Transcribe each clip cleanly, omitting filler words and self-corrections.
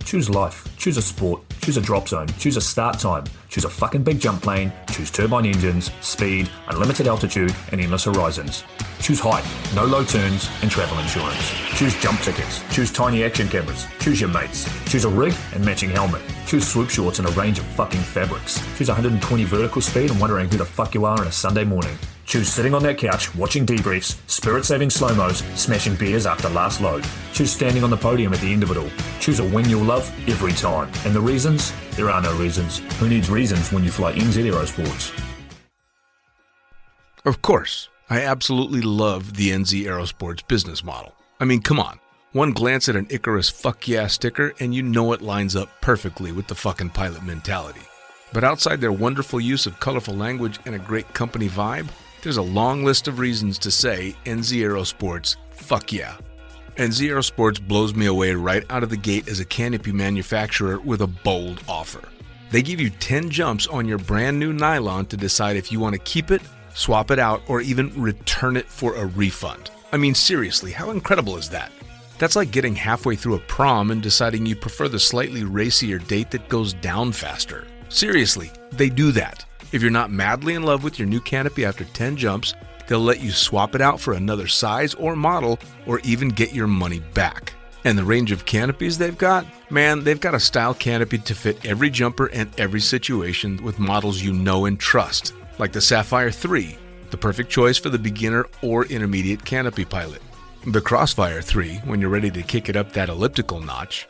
Choose life, choose a sport, choose a drop zone, choose a start time, choose a fucking big jump plane, choose turbine engines, speed, unlimited altitude, and endless horizons. Choose height, no low turns, and travel insurance. Choose jump tickets, choose tiny action cameras, choose your mates, choose a rig and matching helmet, choose swoop shorts and a range of fucking fabrics, choose 120 vertical speed and wondering who the fuck you are on a Sunday morning. Choose sitting on that couch, watching debriefs, spirit-saving slow-mos, smashing beers after last load. Choose standing on the podium at the end of it all. Choose a win you'll love every time. And the reasons? There are no reasons. Who needs reasons when you fly NZ Aerosports? Of course, I absolutely love the NZ Aerosports business model. I mean, come on. One glance at an Icarus fuck yeah sticker and you know it lines up perfectly with the fucking pilot mentality. But outside their wonderful use of colorful language and a great company vibe, there's a long list of reasons to say NZ Aerosports, fuck yeah. NZ Aerosports blows me away right out of the gate as a canopy manufacturer with a bold offer. They give you 10 jumps on your brand new nylon to decide if you want to keep it, swap it out, or even return it for a refund. I mean, seriously, how incredible is that? That's like getting halfway through a prom and deciding you prefer the slightly racier date that goes down faster. Seriously, they do that. If you're not madly in love with your new canopy after 10 jumps, they'll let you swap it out for another size or model, or even get your money back. And the range of canopies they've got? Man, they've got a style canopy to fit every jumper and every situation with models you know and trust, like the Sapphire 3, the perfect choice for the beginner or intermediate canopy pilot. The Crossfire 3, when you're ready to kick it up that elliptical notch.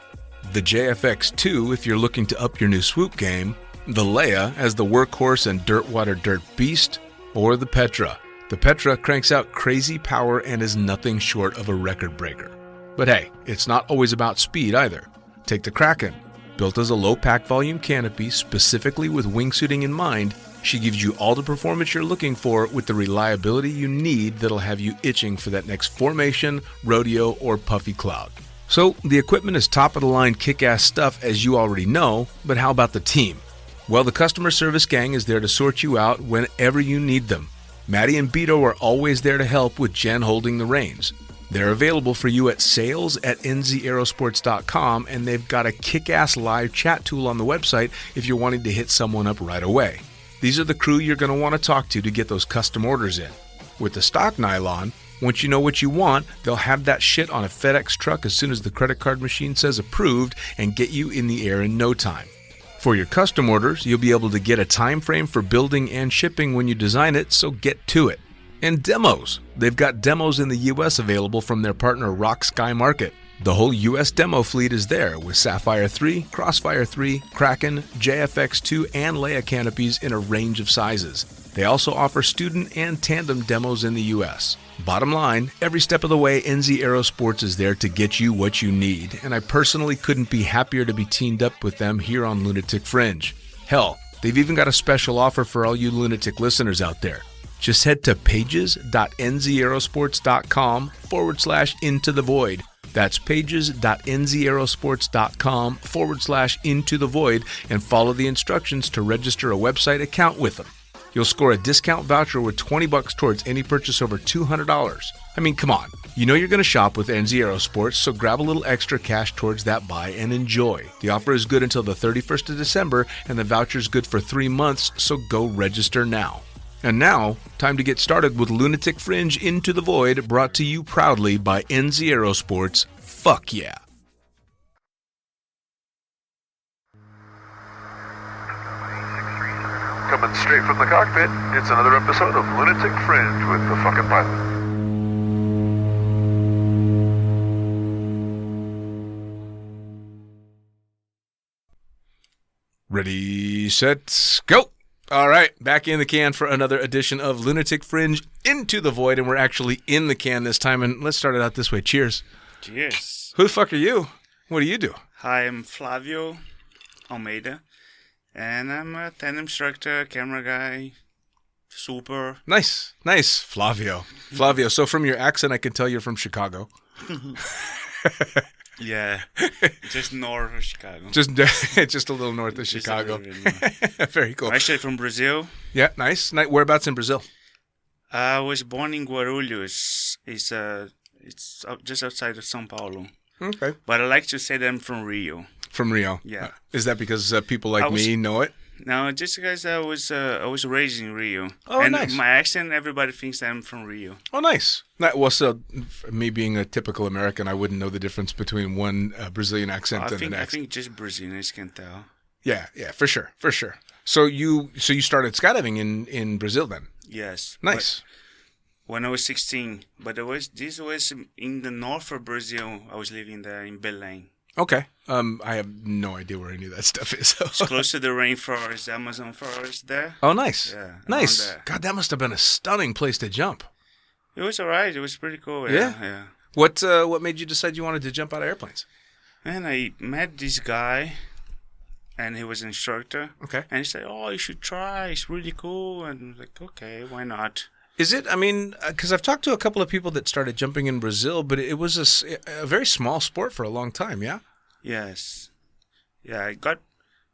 The JFX 2, if you're looking to up your new swoop game. The Leia as the workhorse and dirtwater dirt beast, or the Petra. The Petra cranks out crazy power and is nothing short of a record breaker. But hey, it's not always about speed either. Take the Kraken. Built as a low pack volume canopy specifically with wingsuiting in mind, she gives you all the performance you're looking for with the reliability you need that'll have you itching for that next formation, rodeo, or puffy cloud. So the equipment is top of the line kick-ass stuff as you already know, but how about the team? Well, the customer service gang is there to sort you out whenever you need them. Maddie and Beto are always there to help with Jen holding the reins. They're available for you at sales@nzaerosports.com, and they've got a kick-ass live chat tool on the website if you're wanting to hit someone up right away. These are the crew you're going to want to talk to get those custom orders in. With the stock nylon, once you know what you want, they'll have that shit on a FedEx truck as soon as the credit card machine says approved and get you in the air in no time. For your custom orders, you'll be able to get a time frame for building and shipping when you design it, so get to it. And demos. They've got demos in the US available from their partner Rock Sky Market. The whole US demo fleet is there with Sapphire 3, Crossfire 3, Kraken, JFX2, and Leia canopies in a range of sizes. They also offer student and tandem demos in the US. Bottom line, every step of the way, NZ Aerosports is there to get you what you need, and I personally couldn't be happier to be teamed up with them here on Lunatic Fringe. Hell, they've even got a special offer for all you lunatic listeners out there. Just head to pages.nzaerosports.com/into the void. That's pages.nzaerosports.com/into the void and follow the instructions to register a website account with them. You'll score a discount voucher with $20 towards any purchase over $200. I mean, come on. You know you're going to shop with NZ Aerosports, so grab a little extra cash towards that buy and enjoy. The offer is good until the 31st of December, and the voucher's good for 3 months, so go register now. And now, time to get started with Lunatic Fringe Into the Void, brought to you proudly by NZ Aerosports. Fuck yeah. Coming straight from the cockpit, it's another episode of Lunatic Fringe with the fucking pilot. Ready, set, go! All right, back in the can for another edition of Lunatic Fringe Into the Void, and we're actually in the can this time, and let's start it out this way. Cheers. Cheers. Who the fuck are you? What do you do? Hi, I'm Flavio Almeida, and I'm a tandem instructor, camera guy, super. Nice. Flavio. So from your accent, I can tell you're from Chicago. Yeah, just north of Chicago. Just a little north of Just a Chicago. little bit north. Very cool. I'm actually from Brazil. Yeah, nice. Whereabouts in Brazil? I was born in Guarulhos. It's just outside of São Paulo. Okay. But I like to say that I'm from Rio. From Rio. Yeah. Is that because people like me know it? No, just because I was raised in Rio. Oh, and nice. my accent, everybody thinks that I'm from Rio. Oh, nice. Well, so me being a typical American, I wouldn't know the difference between one Brazilian accent and the next. I think just Brazilians can tell. Yeah, for sure. So you started skydiving in Brazil then? Yes. Nice. When I was 16, but this was in the north of Brazil. I was living there in Belém. Okay. I have no idea where any of that stuff is. It's close to the rainforest, Amazon forest there. Oh, nice. Yeah, nice. there. God, that must have been a stunning place to jump. It was alright. It was pretty cool. Yeah. What made you decide you wanted to jump out of airplanes? And I met this guy, and he was an instructor. Okay. And he said, "Oh, you should try. It's really cool." And I was like, "Okay, why not?" Is it? I mean, because I've talked to a couple of people that started jumping in Brazil, but it was a very small sport for a long time, yeah? Yes. Yeah,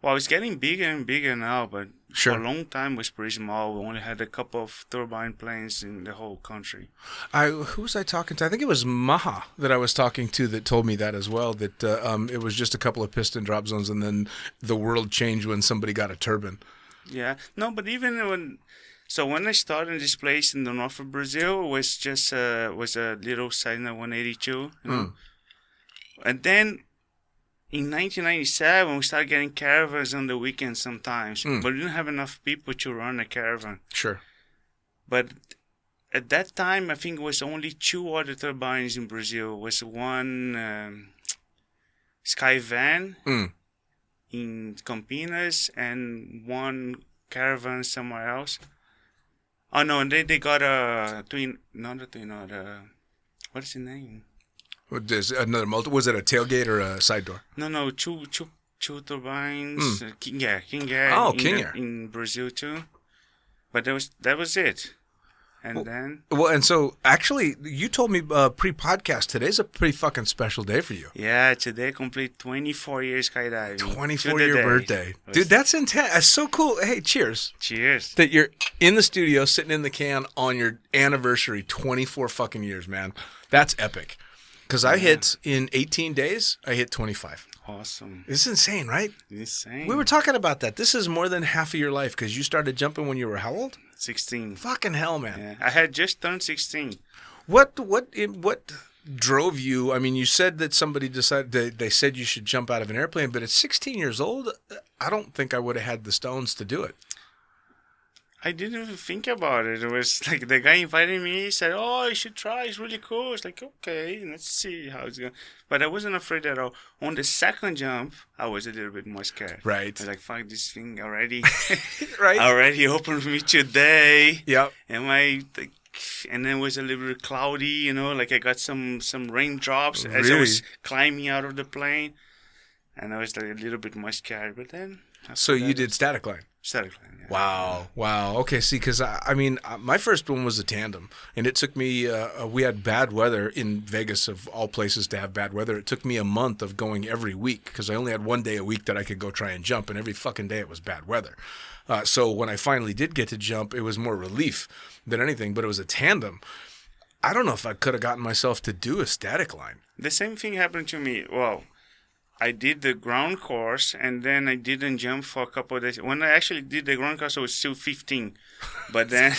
it's getting bigger and bigger now, but Sure. for a long time it was pretty small. We only had a couple of turbine planes in the whole country. Who was I talking to? I think it was Maha that I was talking to that told me that as well, that it was just a couple of piston drop zones and then the world changed when somebody got a turbine. Yeah. No, but even when I started this place in the north of Brazil, it was just was a little Cessna 182, you know? And then in 1997, we started getting caravans on the weekends sometimes, but we didn't have enough people to run a caravan. Sure. But at that time, I think it was only 2 other turbines in Brazil. It was one Sky van in Campinas and one caravan somewhere else. Oh no, and they got a twin, not a twin, what is the name? There's another was it a tailgate or a side door? No, two turbines. King Air. Oh, King Air in Brazil too. But that was it. And then. Well, and so actually, you told me pre-podcast today's a pretty fucking special day for you. Yeah, today complete 24 years skydiving. 24-year birthday, dude. That's intense. That's so cool. Hey, cheers. Cheers. That you're in the studio sitting in the can on your anniversary. 24 fucking years, man. That's epic. Because I hit in 18 days. I hit 25. Awesome. It's insane, right? Insane. We were talking about that. This is more than half of your life because you started jumping when you were how old? 16. Fucking hell, man. Yeah. I had just turned 16. What drove you? I mean, you said that somebody decided they said you should jump out of an airplane, but at 16 years old, I don't think I would have had the stones to do it. I didn't even think about it. It was like the guy invited me. He said, "Oh, you should try. It's really cool." It's like, okay, let's see how it's going. But I wasn't afraid at all. On the second jump, I was a little bit more scared. Right. I was like, fuck, this thing already. Right. Already opened for me today. Yep. And then it was a little bit cloudy, you know, like I got some raindrops as I Really? was climbing out of the plane. And I was like a little bit more scared. But then. So you did static line. Static line, yeah. Wow. Okay, see, because I mean, my first one was a tandem, and it took me. We had bad weather in Vegas, of all places to have bad weather. It took me a month of going every week because I only had one day a week that I could go try and jump, and every fucking day it was bad weather. So when I finally did get to jump, it was more relief than anything. But it was a tandem. I don't know if I could have gotten myself to do a static line. The same thing happened to me. Well, I did the ground course, and then I didn't jump for a couple of days. When I actually did the ground course, I was still 15. But then,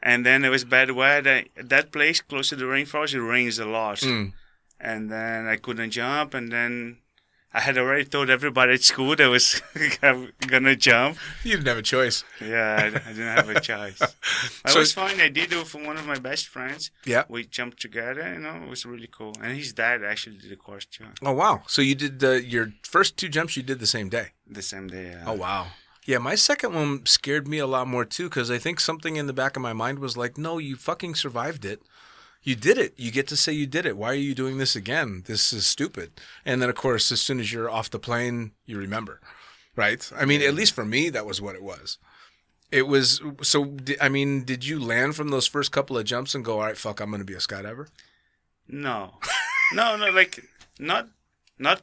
and then it was bad weather. That place close to the rainforest, it rains a lot. And then I couldn't jump, and then I had already told everybody at school that I was going to jump. You didn't have a choice. Yeah, I didn't have a choice. But it was fun. I did it for one of my best friends. Yeah. We jumped together, you know, it was really cool. And his dad actually did the course too. Oh, wow. So you did your first 2 jumps you did the same day? The same day, yeah. Oh, wow. Yeah, my second one scared me a lot more too because I think something in the back of my mind was like, no, you fucking survived it. You did it. You get to say you did it. Why are you doing this again? This is stupid. And then, of course, as soon as you're off the plane, you remember, right? I mean, at least for me, that was what it was. It was so. I mean, did you land from those first couple of jumps and go, "All right, fuck, I'm going to be a skydiver"? No, no, like not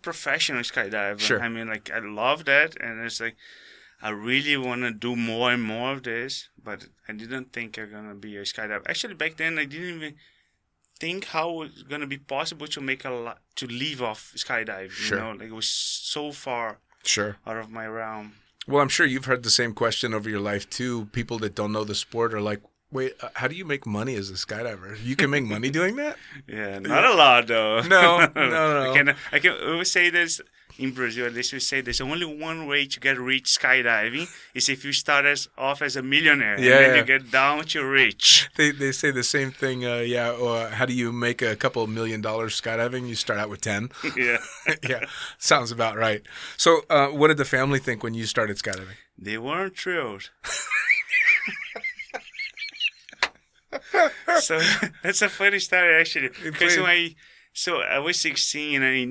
professional skydiver. Sure. I mean, like I love that, and it's like I really want to do more and more of this, but I didn't think I'm gonna be a skydiver. Actually, back then I didn't even think how it's gonna be possible to make to leave off skydiving. Sure. You know, like it was so far Sure. out of my realm. Well, I'm sure you've heard the same question over your life too. People that don't know the sport are like, "Wait, how do you make money as a skydiver? You can make money doing that?" Yeah, not a lot though. No. I can always say this in Brazil. At least we say there's only one way to get rich skydiving is if you start off as a millionaire, Yeah, and then yeah. you get down to rich. They say the same thing. How do you make a couple of $1 million skydiving? You start out with 10. Yeah, Yeah, sounds about right. So, what did the family think when you started skydiving? they weren't thrilled. So that's a funny story actually. Because I was 16 and I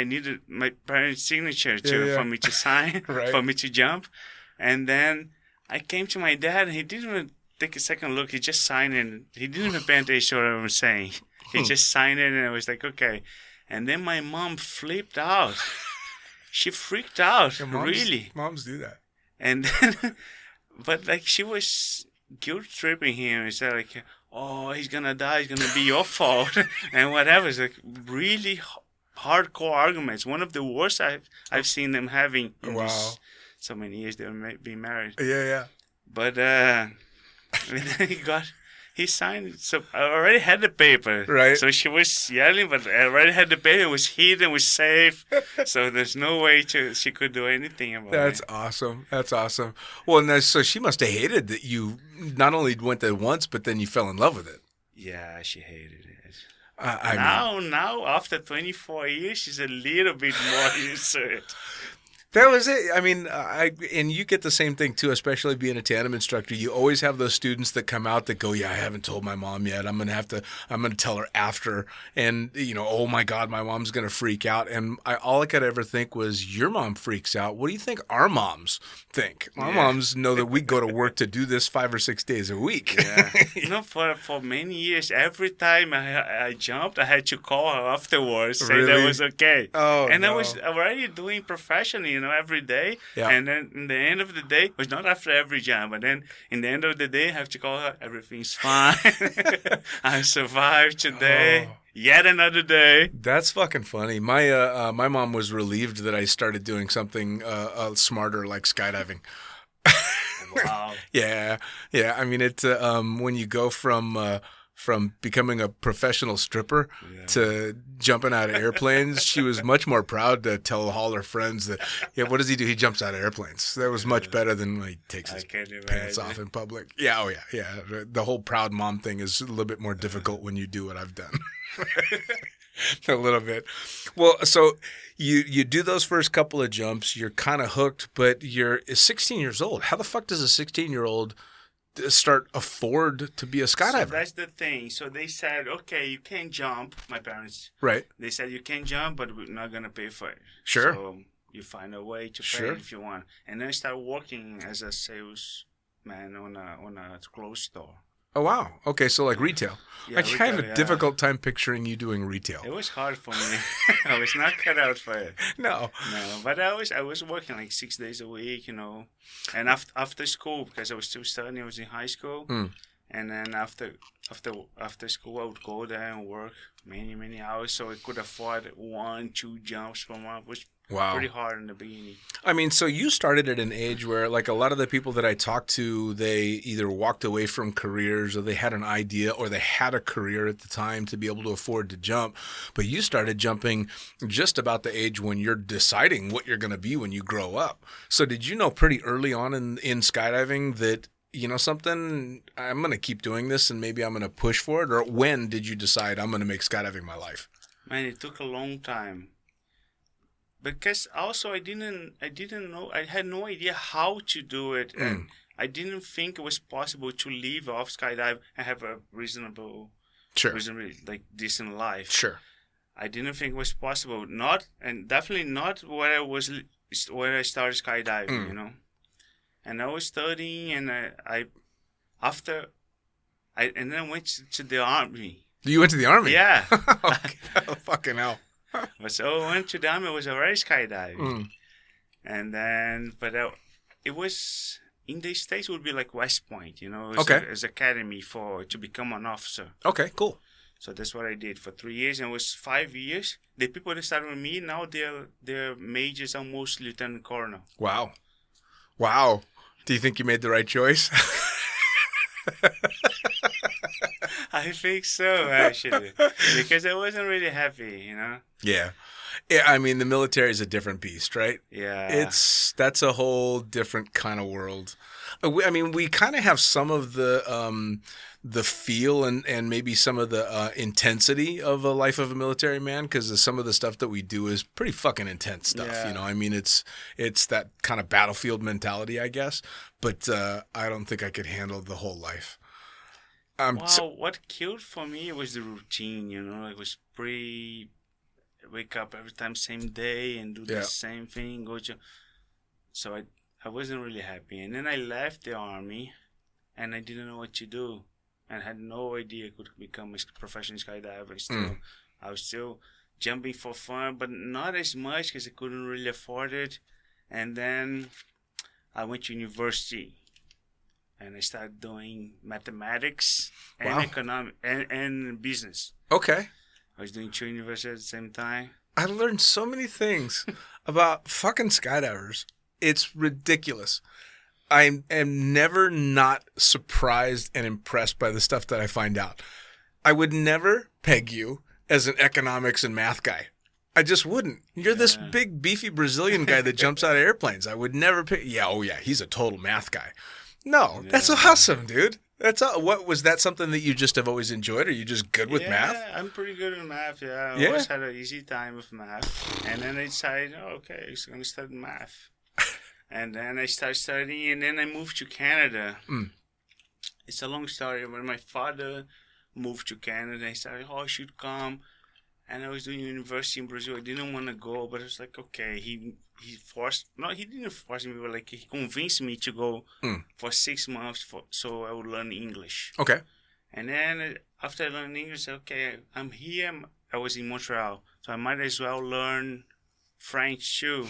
needed my parents' signature for me to sign, Right. for me to jump. And then I came to my dad and he didn't even take a second look. He just signed it. He didn't even pay attention to what I was saying. He just signed it and I was like, okay. And then my mom flipped out. She freaked out, really. Moms do that. And then, but like she was guilt tripping him. It's like, oh, he's gonna die. It's gonna be your fault, and whatever. It's like really hardcore arguments. One of the worst I've seen them having in this, so many years they've been married. Yeah. But and then he signed it. So I already had the paper. Right. So she was yelling, but I already had the paper. It was hidden, it was safe. So there's no way she could do anything about That's it. awesome. That's awesome. Well, so she must have hated that you not only went there once, but then you fell in love with it. Yeah, she hated it. I mean, Now, after 24 years, she's a little bit more used to it. that was it. I mean, and you get the same thing too, especially being a tandem instructor. You always have those students that come out that go, "Yeah, I haven't told my mom yet. I'm gonna tell her after." And oh my God, my mom's gonna freak out. And all I could ever think was, your mom freaks out. What do you think our moms think? Our moms know that we go to work to do this 5 or 6 days a week. Yeah. For many years, every time I jumped, I had to call her afterwards, say that Really? was okay. Oh, and no. I was already doing professionally, every day. Yeah. And then in the end of the day, it was not after every jump, but then in the end of the day, I have to call her, everything's fine. I survived today. Oh. Yet another day. That's fucking funny. My mom was relieved that I started doing something smarter like skydiving. Wow. Yeah. I mean, it's when you go from becoming a professional stripper to jumping out of airplanes, she was much more proud to tell all her friends that, what does he do? He jumps out of airplanes. That was much better than when he takes his pants off in public. Yeah, yeah. The whole proud mom thing is a little bit more difficult when you do what I've done. A little bit. Well, so you do those first couple of jumps, you're kind of hooked, but you're 16 years old. How the fuck does a 16-year-old afford to be a skydiver? So that's the thing. So they said, okay, you can jump. My parents, Right. They said you can jump, but we're not gonna pay for it. Sure. So you find a way to pay Sure. if you want. And then I started working as a salesman on a clothes store. Oh, wow. Okay, so like retail. Yeah, I have retail, a difficult time picturing you doing retail. It was hard for me. I was not cut out for it. No. No, but I was working like 6 days a week, and after school, because I was still studying. I was in high school, and then after school, I would go there and work many hours, so I could afford 1-2 jumps per month, which Wow. pretty hard in the beginning. I mean, so you started at an age where, like, a lot of the people that I talked to, they either walked away from careers or they had an idea or they had a career at the time to be able to afford to jump. But you started jumping just about the age when you're deciding what you're going to be when you grow up. So did you know pretty early on in skydiving that, something, I'm going to keep doing this and maybe I'm going to push for it? Or when did you decide I'm going to make skydiving my life? Man, it took a long time. Because also I didn't know, I had no idea how to do it, and I didn't think it was possible to leave off skydive and have a reasonably decent life. Sure. I didn't think it was possible. Definitely not when I started skydiving, and I was studying, and and then I went to the army. You went to the army? Yeah. Oh, fucking hell. So I went to the army. I was already skydiving. Mm. And then, it was, in the States, it would be like West Point, Okay. As academy to become an officer. Okay, cool. So that's what I did for 3 years, and it was 5 years. The people that started with me, now their majors are most lieutenant colonel. Wow. Wow. Do you think you made the right choice? I think so, actually, because I wasn't really happy, Yeah. I mean, the military is a different beast, right? Yeah. That's a whole different kind of world. We kind of have some of the feel and maybe some of the intensity of a life of a military man, because some of the stuff that we do is pretty fucking intense stuff. Yeah. It's that kind of battlefield mentality, I guess. But I don't think I could handle the whole life. What killed for me was the routine. It was wake up every time same day and do the same thing. So I wasn't really happy, and then I left the army, and I didn't know what to do. And had no idea I could become a professional skydiver. I was still jumping for fun, but not as much because I couldn't really afford it. And then I went to university, and I started doing mathematics and economic and business. Okay. I was doing 2 universities at the same time. I learned so many things about fucking skydivers. It's ridiculous. I am never not surprised and impressed by the stuff that I find out. I would never peg you as an economics and math guy. I just wouldn't. You're this big, beefy Brazilian guy that jumps out of airplanes. I would never pick. Yeah, he's a total math guy. No, that's awesome, dude. What was that something that you just have always enjoyed? Are you just good with math? Yeah, I'm pretty good with math. Yeah, I always had an easy time with math. And then I decided, okay, I'm going to study math. And then I started studying, and then I moved to Canada. It's a long story. When my father moved to Canada, I started, I should come. And I was doing university in Brazil. I didn't want to go, but I was like, okay. He didn't force me, but he convinced me to go for 6 months so I would learn English. Okay. And then after I learned English, I said, okay, I'm here. I was in Montreal, so I might as well learn French too.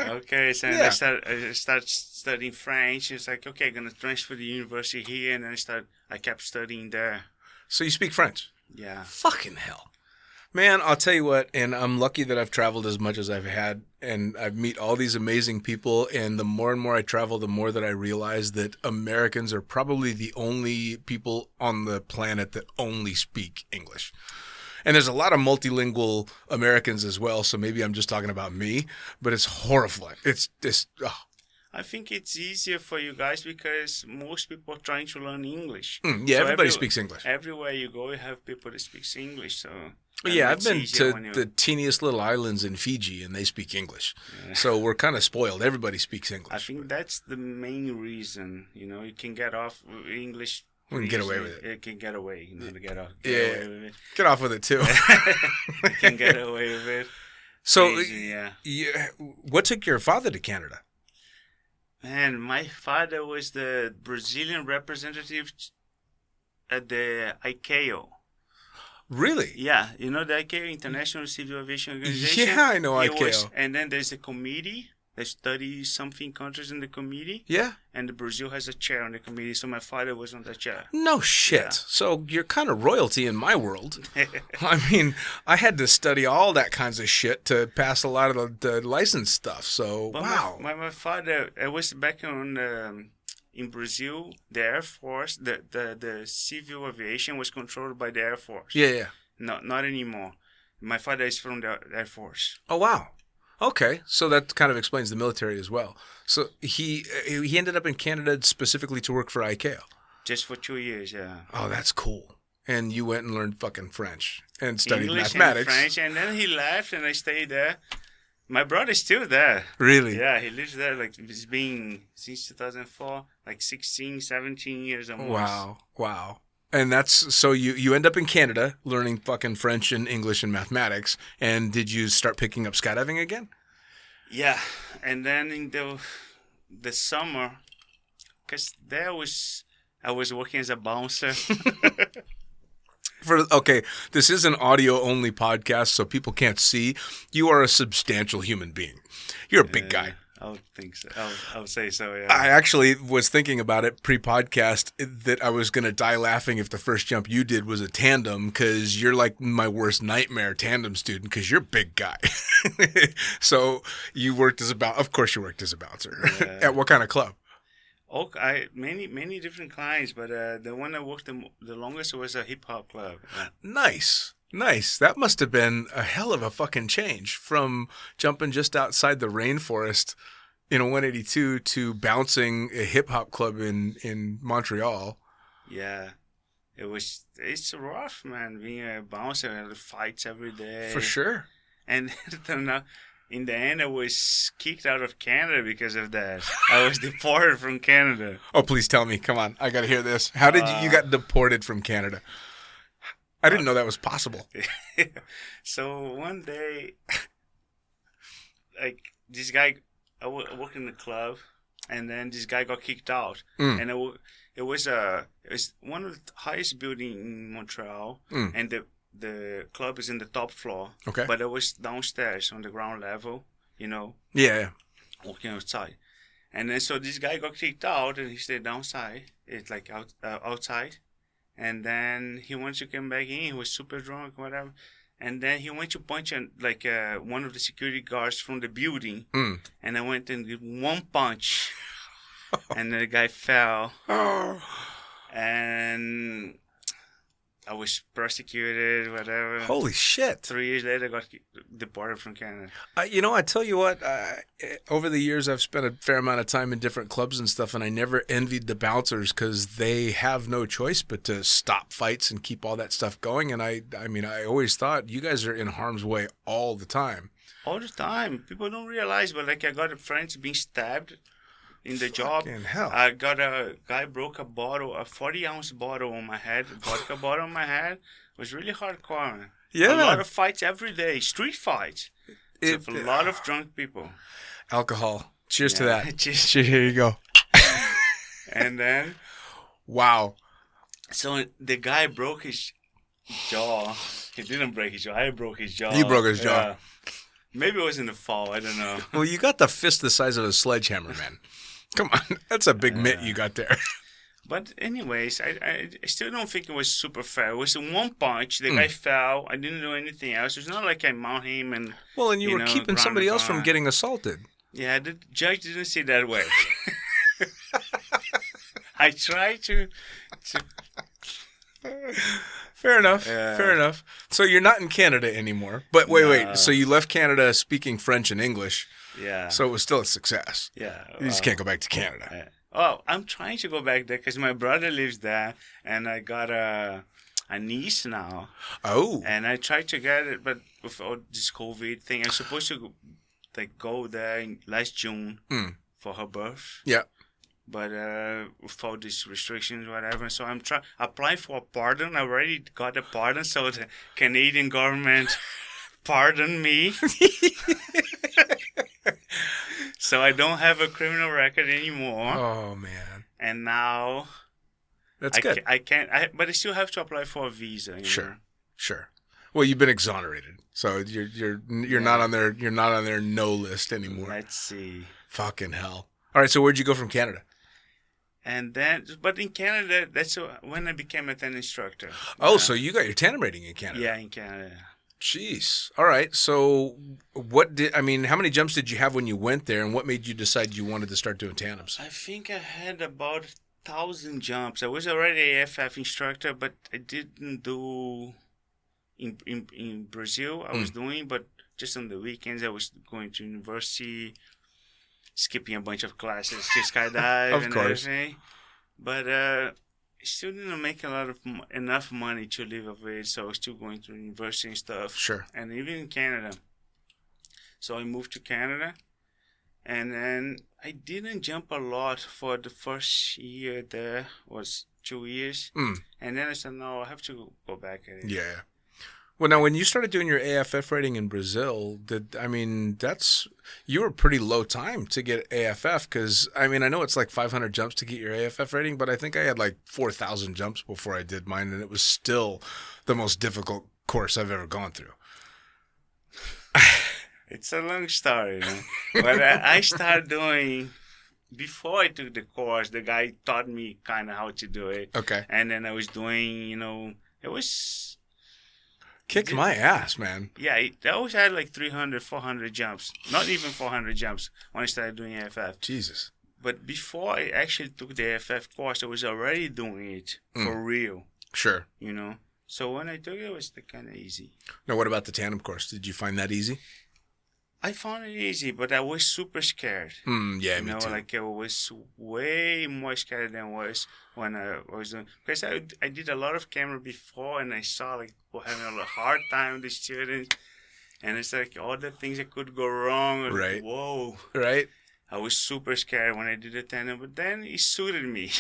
Okay, so I started studying French. It's like, okay, I'm going to transfer to the university here. And then I kept studying there. So you speak French? Yeah. Fucking hell. Man, I'll tell you what, and I'm lucky that I've traveled as much as I've had, and I've met all these amazing people, and the more and more I travel, the more that I realize that Americans are probably the only people on the planet that only speak English. And there's a lot of multilingual Americans as well, so maybe I'm just talking about me, but it's horrifying. It's just... I think it's easier for you guys because most people are trying to learn English. Everybody speaks English. Everywhere you go, you have people that speak English. So I've been to the teeniest little islands in Fiji, and they speak English. Yeah. So we're kind of spoiled. Everybody speaks English. I think that's the main reason. You can get off English. We can get away with it. It can get away. To get off. Away with it. Get off with it too. You can get away with it. So, Crazy, what took your father to Canada? Man, my father was the Brazilian representative at the ICAO. Really? Yeah, the ICAO, International Civil Aviation Organization. Yeah, I know ICAO. And then there's a committee that studies something countries in the committee. Yeah. And Brazil has a chair on the committee, so my father was on that chair. No shit. Yeah. So you're kind of royalty in my world. I mean, I had to study all that kinds of shit to pass a lot of the license stuff. So, but wow. My father, I was back in Brazil, the Air Force, the civil aviation was controlled by the Air Force. Yeah. No, not anymore. My father is from the Air Force. Oh, wow. Okay, so that kind of explains the military as well. So he ended up in Canada specifically to work for ICAO. Just for 2 years, yeah. Oh, that's cool. And you went and learned fucking French and studied English mathematics. And French, and then he left, and I stayed there. My brother's still there. Really? Yeah, he lives there. It's been since 2004, 16, 17 years almost. Wow. And that's so you end up in Canada learning fucking French and English and mathematics. And did you start picking up skydiving again? Yeah, and then in the summer, because I was working as a bouncer. Okay, this is an audio-only podcast, so people can't see. You are a substantial human being. You're a big guy. I would think so. I would say so, yeah. I actually was thinking about it pre-podcast that I was going to die laughing if the first jump you did was a tandem, because you're like my worst nightmare tandem student because you're a big guy. So you worked as of course you worked as a bouncer. Yeah. At what kind of club? Oh, many different clients, but the one I worked the longest was a hip hop club. Yeah. Nice. That must have been a hell of a fucking change from jumping just outside the rainforest in a 182 to bouncing a hip hop club in Montreal. Yeah. It's rough, man, being a bouncer, fights every day. For sure. And in the end, I was kicked out of Canada because of that. I was deported from Canada. Oh, please tell me. Come on. I got to hear this. How did you got deported from Canada? I didn't know that was possible. So one day, like this guy, I worked in the club, and then this guy got kicked out. And it was one of the highest buildings in Montreal, and the club is in the top floor. Okay. But it was downstairs on the ground level, Yeah. walking outside. And then so this guy got kicked out, and he stayed downside. It's like outside. And then he wanted to come back in. He was super drunk, whatever. And then he went to punch one of the security guards from the building. And I went and did one punch. And the guy fell. And I was prosecuted, whatever. Holy shit. 3 years later, I got deported from Canada. I tell you what, over the years, I've spent a fair amount of time in different clubs and stuff, and I never envied the bouncers because they have no choice but to stop fights and keep all that stuff going. And I always thought you guys are in harm's way all the time. All the time. People don't realize, but like I got friends being stabbed in the job. Fucking hell. I got a guy broke a 40-ounce bottle on my head, vodka bottle on my head. It was really hardcore, man. Yeah. A lot of fights every day, street fights. With a lot of drunk people. Alcohol. Cheers to that. Cheers. Here you go. And then, wow. so the guy broke his jaw. He didn't break his jaw. I broke his jaw. You broke his jaw. Yeah. Maybe it was in the fall. I don't know. Well, you got the fist the size of a sledgehammer, man. Come on. That's a big mitt you got there. But anyways, I still don't think it was super fair. It was one punch. The guy fell. I didn't do anything else. It's not like I mount him and... Well, and you were keeping somebody else from getting assaulted. Yeah, the judge didn't see it that way. I tried to... Fair enough. So you're not in Canada anymore. But wait. So you left Canada speaking French and English. Yeah. So it was still a success. Yeah. You just can't go back to Canada. Oh, I'm trying to go back there because my brother lives there, and I got a niece now. Oh. And I tried to get it, but with all this COVID thing, I was supposed to go there last June for her birth. Yeah. But with all these restrictions, whatever, so I'm applying for a pardon. I already got a pardon, so the Canadian government pardoned me. So I don't have a criminal record anymore. Oh man! And now that's good. I can't. But I still have to apply for a visa. Sure. Well, you've been exonerated, so you're not on their no list anymore. Let's see. Fucking hell! All right, so where'd you go from Canada? And then, but in Canada, that's when I became a tandem instructor. Oh, so you got your tandem rating in Canada? Yeah, in Canada. Jeez. All right. So how many jumps did you have when you went there, and what made you decide you wanted to start doing tandems? I think I had about 1,000 jumps. I was already a FF instructor, but I didn't do in Brazil. I was doing, but just on the weekends I was going to university, skipping a bunch of classes to skydive and everything. But I still didn't make enough money to live off it, so I was still going to university and stuff. Sure. And even in Canada. So I moved to Canada, and then I didn't jump a lot for the first year there, was 2 years. And then I said, no, I have to go back at it. Yeah. Well, now when you started doing your AFF rating in Brazil, you were pretty low time to get AFF because, I know it's like 500 jumps to get your AFF rating, but I think I had like 4,000 jumps before I did mine, and it was still the most difficult course I've ever gone through. It's a long story, but I started doing, before I took the course, the guy taught me kind of how to do it. Okay. And then I was doing, it was... Kicked my ass, man. Yeah, I always had like 300, 400 jumps. Not even 400 jumps when I started doing AFF. Jesus. But before I actually took the AFF course, I was already doing it for real. Sure. So when I took it, it was kind of easy. Now, what about the tandem course? Did you find that easy? I found it easy, but I was super scared. Yeah, me too. Like I was way more scared than I was when I was doing. Because I did a lot of camera before, and I saw like people having a hard time with the students, and it's like all the things that could go wrong. Right. Like, whoa. Right. I was super scared when I did the tandem, but then it suited me.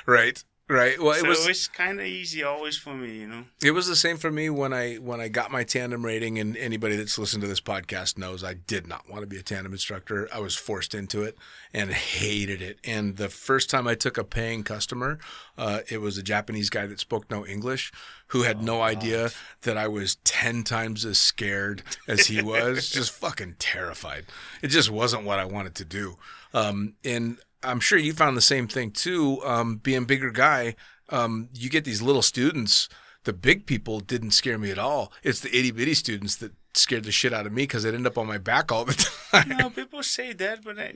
Right. Right. Well, it was kind of easy always for me, It was the same for me when I got my tandem rating, and anybody that's listened to this podcast knows I did not want to be a tandem instructor. I was forced into it and hated it. And the first time I took a paying customer, it was a Japanese guy that spoke no English who had no idea that I was 10 times as scared as he was, just fucking terrified. It just wasn't what I wanted to do. And I'm sure you found the same thing too. Being a bigger guy, you get these little students. The big people didn't scare me at all. It's the itty bitty students that scared the shit out of me because I'd end up on my back all the time. No, people say that, but I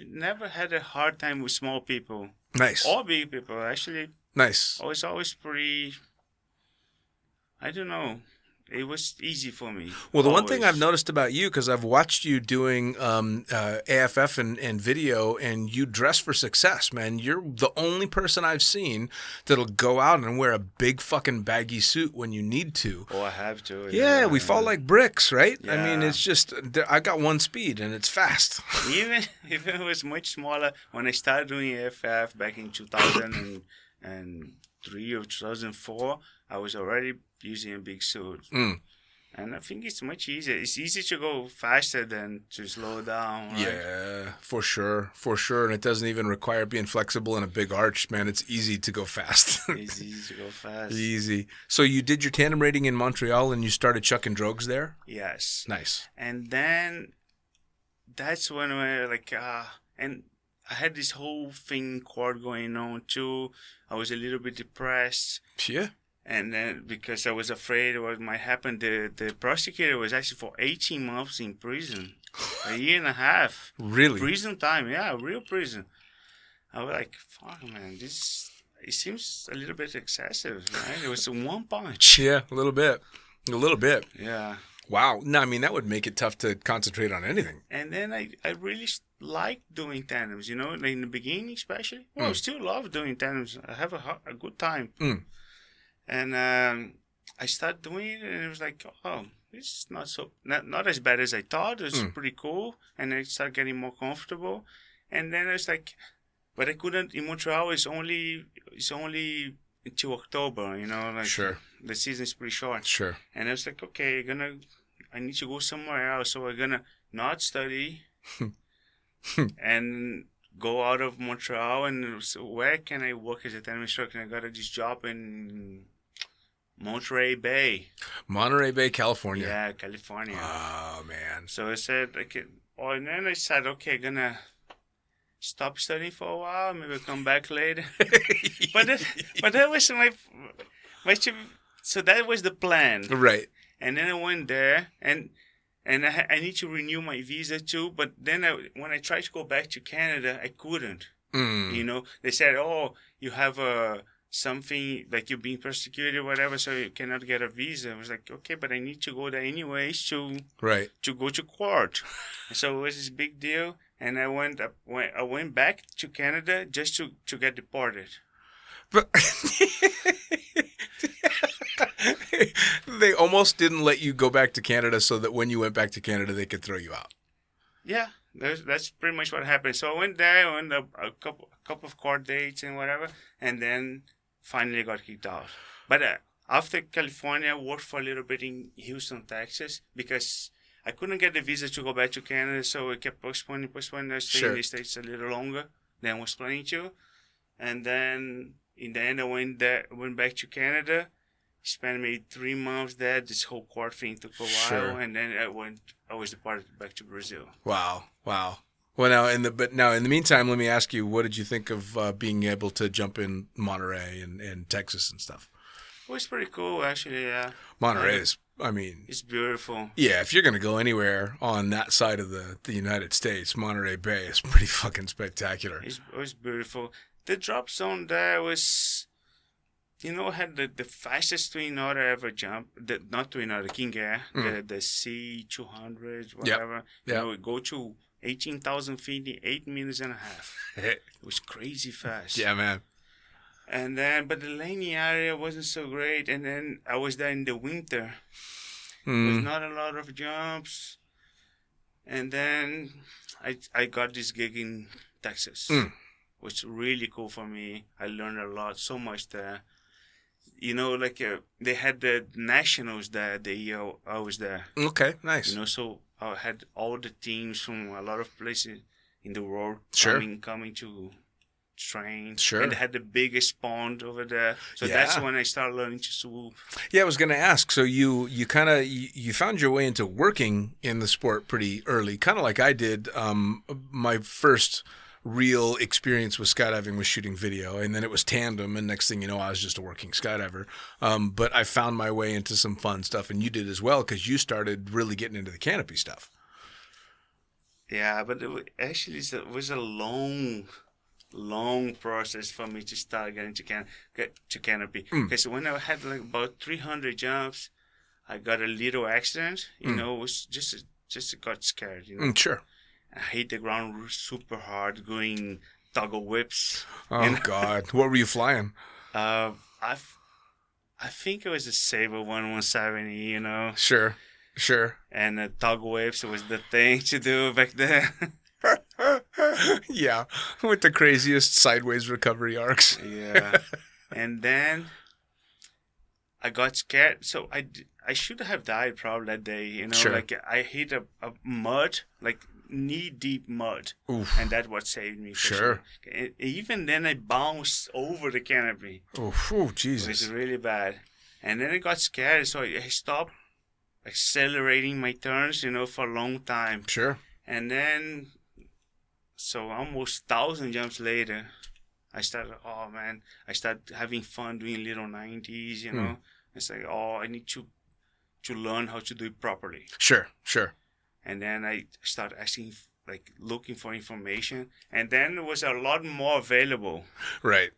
never had a hard time with small people. Nice. Or big people, actually. Nice. I was always pretty, I don't know. It was easy for me. Well, the one thing I've noticed about you, because I've watched you doing AFF and video, and you dress for success, man. You're the only person I've seen that'll go out and wear a big fucking baggy suit when you need to. Oh, I have to. Yeah, we fall like bricks, right? Yeah. It's just, I got one speed, and it's fast. Even if it was much smaller, when I started doing AFF back in 2003 or 2004, I was already using a big suit. And I think it's much easier. It's easy to go faster than to slow down. Right? Yeah, for sure. And it doesn't even require being flexible in a big arch, man. It's easy to go fast. It's easy to go fast. Easy. So you did your tandem rating in Montreal and you started chucking drogues there? Yes. Nice. And then that's when and I had this whole thing court going on too. I was a little bit depressed. Yeah. And then because I was afraid what might happen, the prosecutor was actually for 18 months in prison. A year and a half. Really? Prison time, yeah, real prison. I was like, fuck, man, it seems a little bit excessive, right? It was one punch. Yeah, a little bit. Yeah. Wow. No, I mean, that would make it tough to concentrate on anything. And then I really like doing tandems, like in the beginning especially. Well, I still love doing tandems. I have a good time. And I started doing it, and it was like, oh, it's not as bad as I thought. It was pretty cool, and I started getting more comfortable. And then I was like, but I couldn't. In Montreal, it's only until October. Sure. The season is pretty short. Sure. And I was like, okay, I need to go somewhere else. So I'm gonna not study, and go out of Montreal. And so where can I work as a tandem instructor? And I got this job in Monterey Bay. Monterey Bay, California. Yeah, California. Oh, man. So I said, and then I said, okay, gonna stop studying for a while, maybe come back later. but that was so that was the plan. Right. And then I went there, and I need to renew my visa too. But then when I tried to go back to Canada, I couldn't. They said, oh, you have something like you're being persecuted or whatever, so you cannot get a visa. I was like, okay, but I need to go there anyways to go to court. So it was this big deal, and I went back to Canada just to get deported. But they almost didn't let you go back to Canada so that when you went back to Canada, they could throw you out. Yeah, that's pretty much what happened. So I went there, I went a couple of court dates and whatever, and then finally got kicked out. But after California, I worked for a little bit in Houston, Texas, because I couldn't get the visa to go back to Canada, so I kept postponing. I stayed in the States a little longer than I was planning to. And then in the end, I went back to Canada, spent maybe 3 months there. This whole court thing took a while, and then I was deported back to Brazil. Wow. Well, now in the meantime, let me ask you, what did you think of being able to jump in Monterey and Texas and stuff? It was pretty cool, actually. Yeah. Monterey it's beautiful. Yeah, if you're going to go anywhere on that side of the United States, Monterey Bay is pretty fucking spectacular. It was beautiful. The drop zone there was, had the fastest twin otter ever jumped. Not twin otter, King Air, the C200, whatever. Yep. It go to 18,000 feet in 8 minutes and a half. It was crazy fast. Yeah, man. And then, but the landing area wasn't so great. And then I was there in the winter. There's not a lot of jumps. And then I got this gig in Texas, which was really cool for me. I learned a lot, so much there. They had the nationals there the year I was there. Okay, nice. So I had all the teams from a lot of places in the world coming to train. Sure. And they had the biggest pond over there. So that's when I started learning to swoop. Yeah, I was going to ask. So you found your way into working in the sport pretty early, kind of like I did. My first real experience with skydiving was shooting video, and then it was tandem, and next thing you know, I was just a working skydiver. But I found my way into some fun stuff, and you did as well, because you started really getting into the canopy stuff. Yeah, but it was a long process for me to start getting to canopy. Because when I had about 300 jumps, I got a little accident. It was just got scared. Sure. I hit the ground super hard, going toggle whips. Oh God! What were you flying? I think it was a Sabre 1170. Sure. And toggle whips was the thing to do back then. Yeah, with the craziest sideways recovery arcs. Yeah. And then I got scared, so I should have died probably that day. Sure. I hit a mud, knee-deep mud. Oof. And that's what saved me. Sure. Even then, I bounced over the canopy. Oh, Jesus. It was really bad. And then I got scared, so I stopped accelerating my turns, for a long time. Sure. And then, so almost 1,000 jumps later, I started having fun doing little 90s, It's like, I need to learn how to do it properly. Sure. And then I started asking, looking for information. And then there was a lot more available. Right.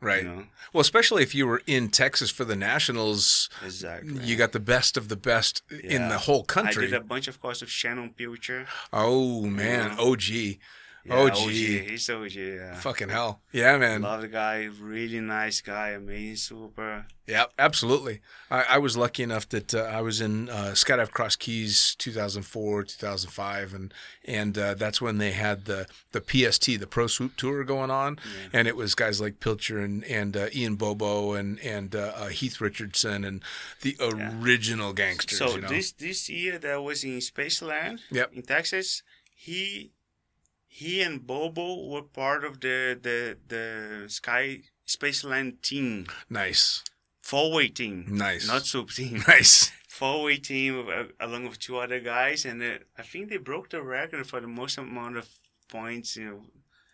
Well, especially if you were in Texas for the Nationals. Exactly. You got the best of the best in the whole country. I did a bunch of courses with Shannon Pilcher. Oh, man. OG. Yeah, OG. He's OG, yeah. Fucking hell. Yeah, man. Love the guy. Really nice guy. Amazing super. Yeah, absolutely. I was lucky enough that I was in Skydive Cross Keys 2004, 2005, and that's when they had the PST, the Pro Swoop Tour going on, and it was guys like Pilcher and Ian Bobo and Heath Richardson and the original gangsters. So this year that I was in Spaceland in Texas, he and Bobo were part of the Spaceland team. Nice. 4-way team. Nice. Not Swoop team. Nice. 4-way team along with 2 other guys, and I think they broke the record for the most amount of points.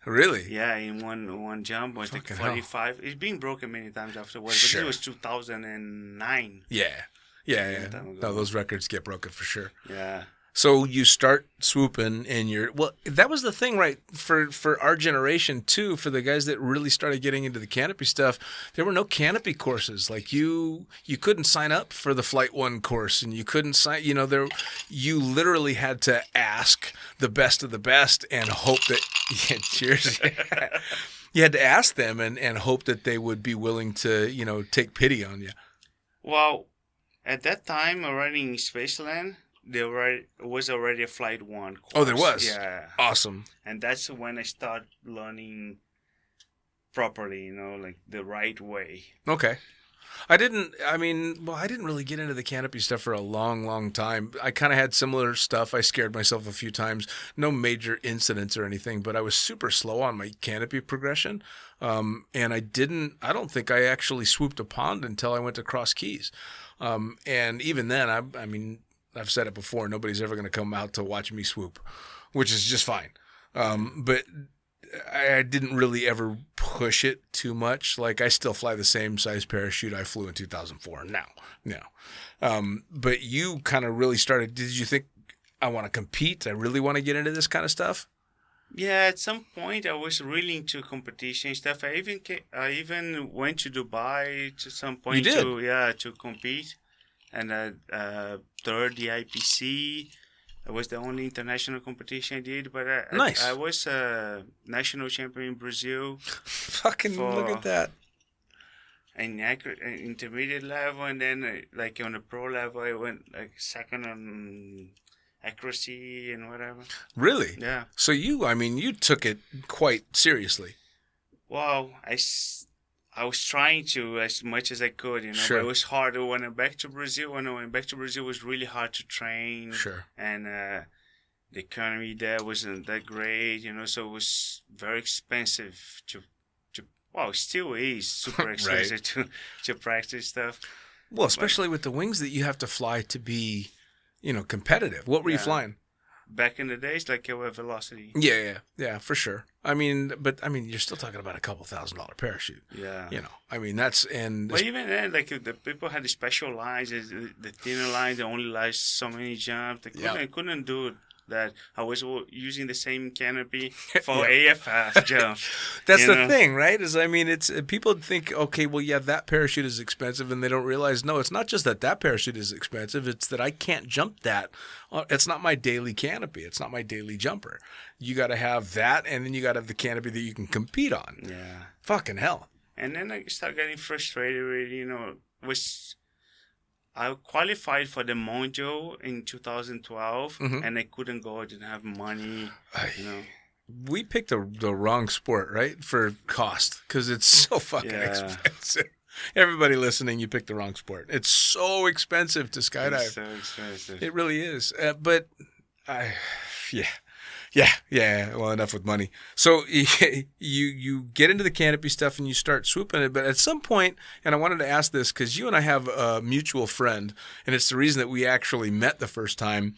Really? Yeah, in one jump was Fucking 45. It's been broken many times afterwards, but it was 2009. Yeah. No, those records get broken for sure. Yeah. So you start swooping and that was the thing, right? For our generation too, for the guys that really started getting into the canopy stuff, there were no canopy courses. You couldn't sign up for the Flight 1 course, and you couldn't sign, you literally had to ask the best of the best and hope that, cheers. You had to ask them and hope that they would be willing to, take pity on you. Well, at that time, already in Spaceland, there was already a Flight 1 course. Oh, there was? Yeah. Awesome. And that's when I started learning properly, the right way. Okay. I didn't really get into the canopy stuff for a long, long time. I kind of had similar stuff. I scared myself a few times. No major incidents or anything, but I was super slow on my canopy progression. And I don't think I actually swooped a pond until I went to Cross Keys. And even then, I've said it before, nobody's ever going to come out to watch me swoop, which is just fine. But I didn't really ever push it too much. Like, I still fly the same size parachute I flew in 2004 now. But you kind of really started, did you think, I want to compete? I really want to get into this kind of stuff? Yeah, at some point I was really into competition stuff. I even went to Dubai to some point. You did? To compete. And third the IPC. It was the only international competition I did, but nice. I was a national champion in Brazil. Fucking look at that. In intermediate level, and then like on the pro level, I went like second on accuracy and whatever. Really? Yeah. So you took it quite seriously. Well, I was trying to as much as I could, Sure. But it was hard. When I went back to Brazil, it was really hard to train. Sure. And the economy there wasn't that great, so it was very expensive it still is super expensive to practice stuff. Well, especially with the wings that you have to fly to be, competitive. What were you flying? Back in the days, like a velocity. Yeah, for sure. You're still talking about a couple $1,000 parachute. Yeah. But even then, like the people had the special lines, the thinner lines, they only allow so many jumps. They couldn't do that. I was using the same canopy for AFF jumps. That's the thing, right? It's people think, okay, well, yeah, that parachute is expensive, and they don't realize, no, it's not just that parachute is expensive. It's that I can't jump that. It's not my daily canopy. It's not my daily jumper. You got to have that, and then you got to have the canopy that you can compete on. Yeah. Fucking hell. And then I started getting frustrated with, I qualified for the Mondial in 2012, and I couldn't go. I didn't have money, We picked the wrong sport, right, for cost, because it's so fucking expensive. Everybody listening, you picked the wrong sport. It's so expensive to skydive. It's so expensive. It really is. Well, enough with money. So you get into the canopy stuff and you start swooping it. But at some point, and I wanted to ask this because you and I have a mutual friend, and it's the reason that we actually met the first time.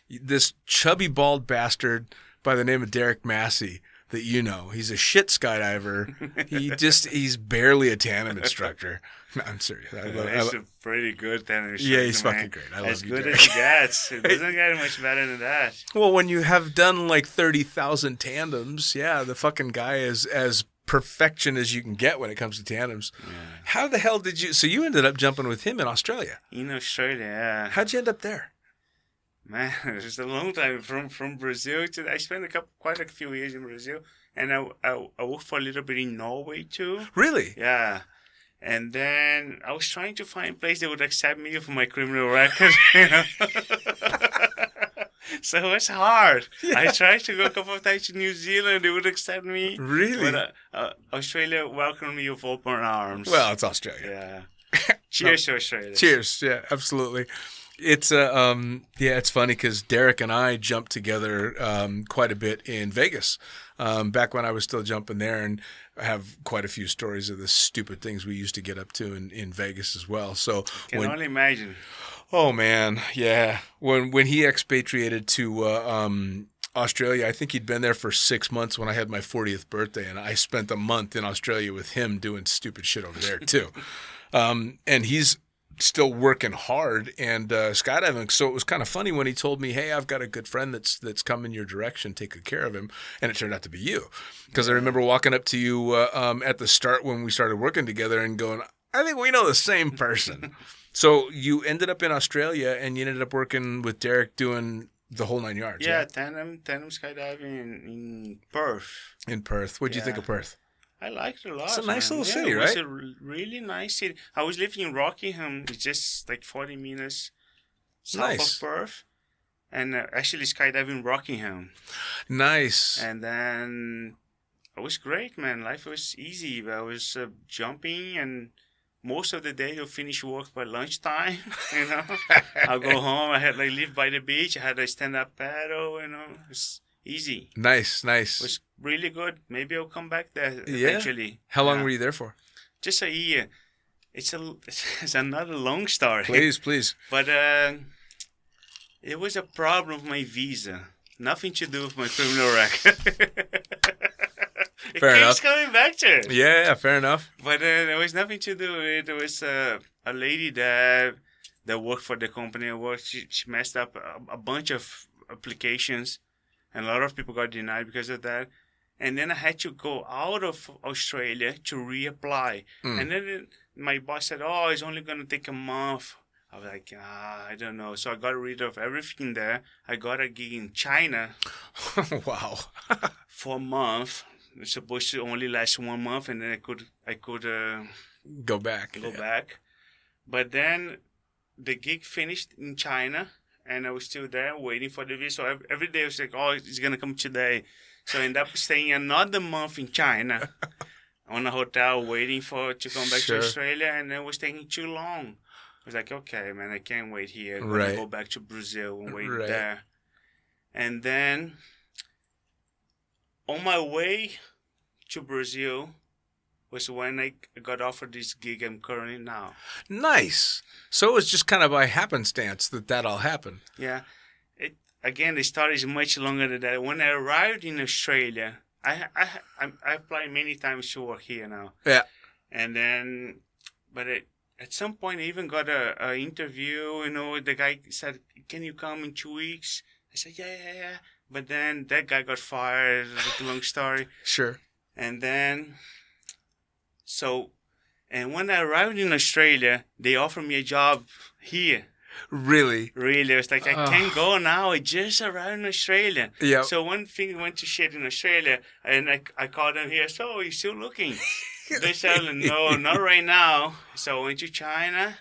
This chubby bald bastard by the name of Derek Massey that he's a shit skydiver. He's barely a tandem instructor. No, I'm serious. He's a pretty good tandem instructor. Yeah, he's fucking great. I love as you, good Derek. as he gets. It doesn't get much better than that. Well, when you have done like 30,000 tandems, the fucking guy is as perfection as you can get when it comes to tandems. Yeah. How the hell so you ended up jumping with him in Australia? In Australia, yeah. How'd you end up there? Man, it was a long time from Brazil I spent quite a few years in Brazil, and I worked for a little bit in Norway too. Really? Yeah. And then I was trying to find a place that would accept me for my criminal record. So it was hard. Yeah. I tried to go a couple of times to New Zealand. They would accept me. Really? But Australia welcomed me with open arms. Well, it's Australia. Yeah. Cheers to Australia. Cheers. Yeah, absolutely. It's it's funny because Derek and I jumped together quite a bit in Vegas back when I was still jumping there, and I have quite a few stories of the stupid things we used to get up to in Vegas as well. So can only imagine. Oh man, yeah. When he expatriated to Australia, I think he'd been there for 6 months when I had my 40th birthday, and I spent a month in Australia with him doing stupid shit over there too. And he's still working hard and skydiving. So it was kind of funny when he told me, hey, I've got a good friend that's coming your direction. Take good care of him. And it turned out to be you. Because I remember walking up to you at the start when we started working together and going, I think we know the same person. So you ended up in Australia and you ended up working with Derek doing the whole 9 yards. Yeah, tandem skydiving in Perth. In Perth. What'd you think of Perth? I liked it a lot. It's a nice little city, right? It was a really nice city. I was living in Rockingham. It's just like 40 minutes south of Perth. And actually skydiving in Rockingham. Nice. And then it was great, man. Life was easy. I was jumping and most of the day you'll finish work by lunchtime. I'll go home. I had live by the beach. I had a stand-up paddle. It's easy. Nice. It was really good. Maybe I'll come back there eventually. How long were you there for? Just a year. It's another long story. Please. But it was a problem with my visa. Nothing to do with my criminal record. It Fair keeps enough. coming back to it. Yeah, fair enough. But there was nothing to do with it. There was a lady that worked for the company I worked. She messed up a bunch of applications, and a lot of people got denied because of that. And then I had to go out of Australia to reapply. And then my boss said, "Oh, it's only going to take a month." I was like, I don't know. So I got rid of everything there. I got a gig in China. Wow. For a month. It's supposed to only last 1 month, and then I could go back. back. But then the gig finished in China, and I was still there waiting for the visa. So every day I was like, "Oh, it's gonna come today." So I ended up staying another month in China on a hotel, waiting to come back to Australia, and it was taking too long. I was like, "Okay, man, I can't wait here. I'm gonna go back to Brazil and wait there." And then on my way to Brazil was when I got offered this gig I'm currently now. Nice. So it was just kind of by happenstance that all happened. Yeah. The story is much longer than that. When I arrived in Australia, I applied many times to work here now. Yeah. And then, at some point I even got a interview. The guy said, "Can you come in 2 weeks?" I said, yeah. But then that guy got fired. It's a long story. Sure. And then, and when I arrived in Australia, they offered me a job here. Really? Really. I was like, I can't go now. I just arrived in Australia. Yeah. So one thing went to shit in Australia, and I called them here. "So, are you still looking?" They said, "No, not right now." So I went to China.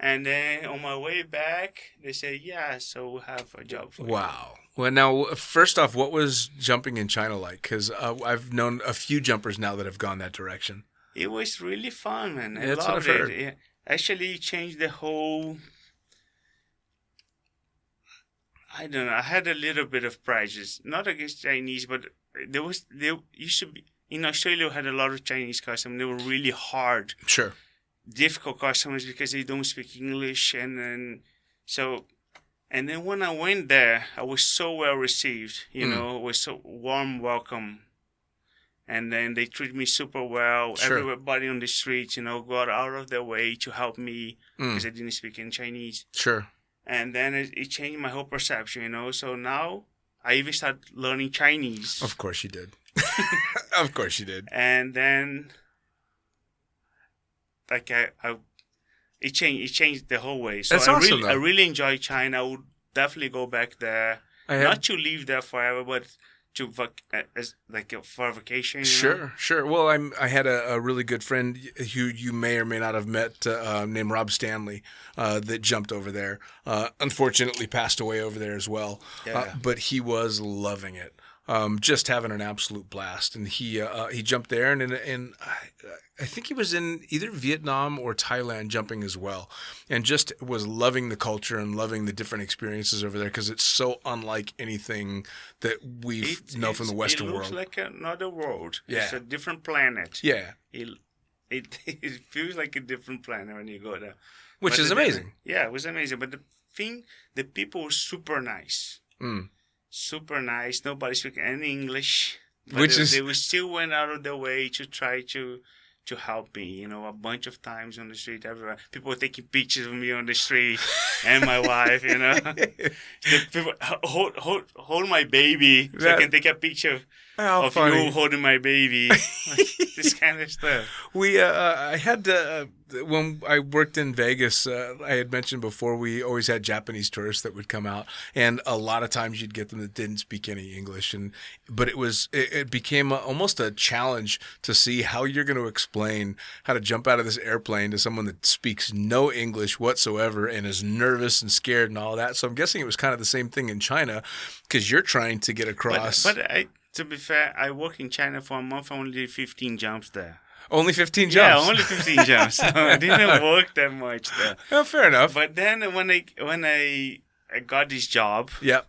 And then on my way back, they said, "Yeah, so we'll have a job for you." Wow. Well, now, first off, what was jumping in China like? Because I've known a few jumpers now that have gone that direction. It was really fun, man. I That's what loved I've heard. it. Actually, it changed the whole... I don't know. I had a little bit of prejudice, not against Chinese, but there used to be... In Australia, we had a lot of Chinese customers. They were really hard. Sure. Difficult customers because they don't speak English, and then when I went there, I was so well received. It was so warm welcome, and then they treated me super well. Sure. Everybody on the streets, got out of their way to help me because I didn't speak in Chinese. Sure. And then it changed my whole perception. So now I even started learning Chinese. Of course you did. Of course you did. And then. It changed the whole way. So That's awesome, I really enjoy China. I would definitely go back there. Not to live there forever, but for a vacation. Sure. Well, I had a really good friend who you may or may not have met named Rob Stanley that jumped over there. Unfortunately, passed away over there as well. Yeah. But he was loving it. Just having an absolute blast, and he jumped there, and I think he was in either Vietnam or Thailand jumping as well, and just was loving the culture and loving the different experiences over there because it's so unlike anything that we know from the Western world. It looks like another world. Yeah. It's a different planet. Yeah. It feels like a different planet when you go there. Which is amazing. Yeah, it was amazing. But the people were super nice. Super nice. Nobody spoke any English. But they still went out of their way to try to help me, a bunch of times on the street, everywhere. People were taking pictures of me on the street and my wife, The people hold my baby so I can take a picture of you holding my baby. This kind of stuff. I had when I worked in Vegas, I had mentioned before, we always had Japanese tourists that would come out, and a lot of times you'd get them that didn't speak any English, but it became almost a challenge to see how you're going to explain how to jump out of this airplane to someone that speaks no English whatsoever and is nervous and scared and all that. So I'm guessing it was kind of the same thing in China, because you're trying to get across. But to be fair, I worked in China for a month. I only did 15 jumps there. Only 15 jumps. Yeah, only 15 jumps. So it didn't work that much there. Oh, fair enough. But then when I got this job, Yep.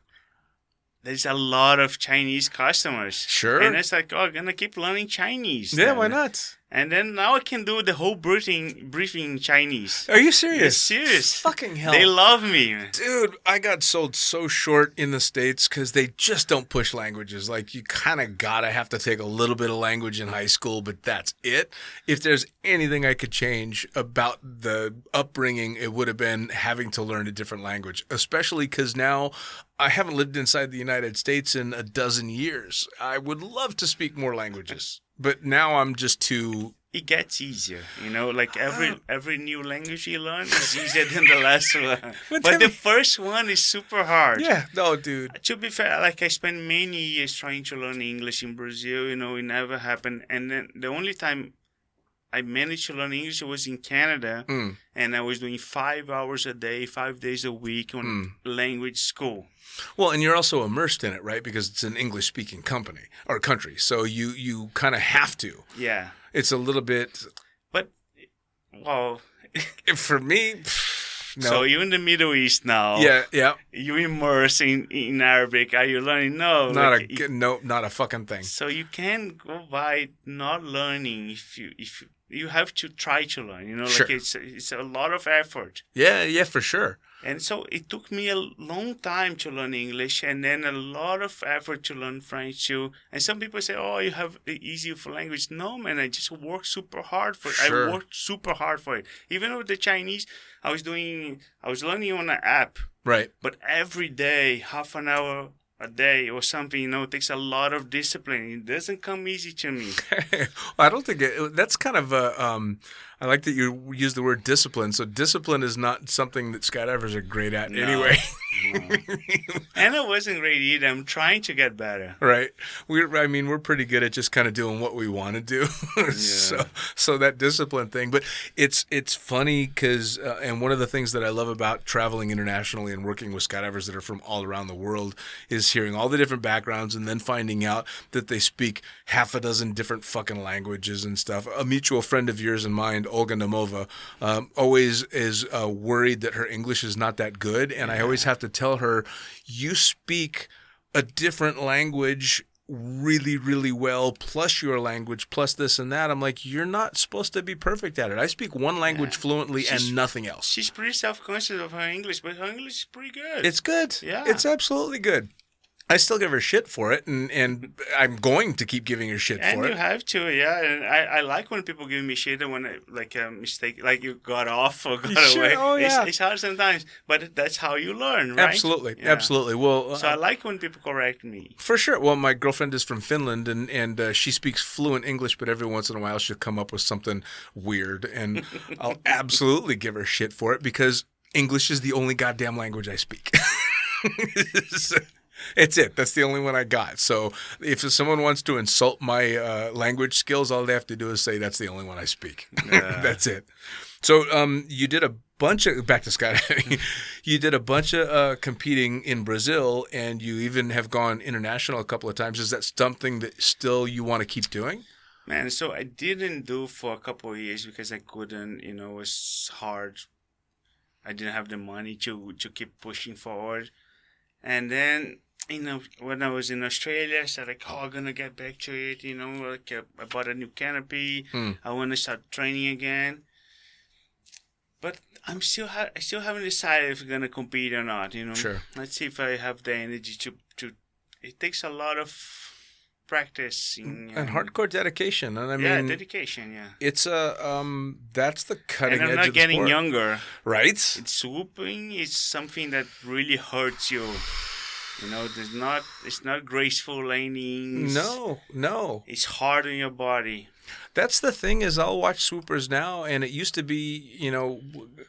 there's a lot of Chinese customers. Sure. And it's like, oh, I'm gonna keep learning Chinese. Yeah, then. why not? And then now I can do the whole briefing Chinese. Are you serious? Yes, serious. Fucking hell. They love me. Dude, I got sold so short in the States because they just don't push languages. Like, you kind of gotta have to take a little bit of language in high school, but that's it. If there's anything I could change about the upbringing, it would have been having to learn a different language, especially because now I haven't lived inside the United States in a dozen years. I would love to speak more languages, but now I'm just too... It gets easier, like every new language you learn is easier than the last one. But the first one is super hard. Yeah, no, dude. To be fair, like I spent many years trying to learn English in Brazil, it never happened. And then the only time I managed to learn English was in Canada, and I was doing 5 hours a day, 5 days a week on language school. Well, and you're also immersed in it, right? Because it's an English-speaking company or country, so you kind of have to. Yeah. It's a little bit... But, well... For me, no. So you're in the Middle East now. Yeah. You immerse in Arabic. Are you learning? No. Not a fucking thing. So you can't go by not learning if you have to try to learn. Sure. Like it's a lot of effort. Yeah, for sure. And so it took me a long time to learn English, and then a lot of effort to learn French too. And some people say, "Oh, you have it easy for language." No, man, I just worked super hard for it. Sure. I worked super hard for it. Even with the Chinese, I was learning on an app. Right. But every day, half an hour a day or something, it takes a lot of discipline. It doesn't come easy to me. I don't think that's kind of I like that you use the word discipline. So discipline is not something that skydivers are great at anyway. No. And I wasn't great either. I'm trying to get better. Right. We're pretty good at just kind of doing what we want to do. So that discipline thing. But it's funny because, and one of the things that I love about traveling internationally and working with skydivers that are from all around the world is hearing all the different backgrounds and then finding out that they speak half a dozen different fucking languages and stuff. A mutual friend of yours and mine, Olga Namova, always is worried that her English is not that good. And I always have to tell her, you speak a different language really, really well, plus your language, plus this and that. I'm like, you're not supposed to be perfect at it. I speak one language fluently and nothing else. She's pretty self-conscious of her English, but her English is pretty good. It's good. Yeah. It's absolutely good. I still give her shit for it, and I'm going to keep giving her shit for it. And you have to, yeah. And I like when people give me shit when like a mistake, like you got off or got away. Oh, yeah. It's hard sometimes, but that's how you learn, right? Absolutely, Yeah. absolutely. Well, So I like when people correct me. for sure. Well, my girlfriend is from Finland, and she speaks fluent English, but every once in a while she'll come up with something weird, and I'll absolutely give her shit for it because English is the only goddamn language I speak. It's it. That's the only one I got. So if someone wants to insult my language skills, all they have to do is say that's the only one I speak. That's it. So you did a bunch of, back to skydiving, you did a bunch of competing in Brazil, and you even have gone international a couple of times. Is that something that still you want to keep doing? Man, so I didn't do for a couple of years because I couldn't, it was hard. I didn't have the money to keep pushing forward. And then, when I was in Australia, I said, like, I'm going to get back to it, I bought a new canopy. I want to start training again. But I still haven't decided if I'm going to compete or not, Sure. Let's see if I have the energy to it takes a lot of practicing. And hardcore dedication. And I mean, dedication, yeah. It's that's the cutting edge of the sport. And I'm not getting younger. Right? It's swooping is something that really hurts you. It's not graceful landings. No. It's hard on your body. That's the thing is I'll watch swoopers now, and it used to be,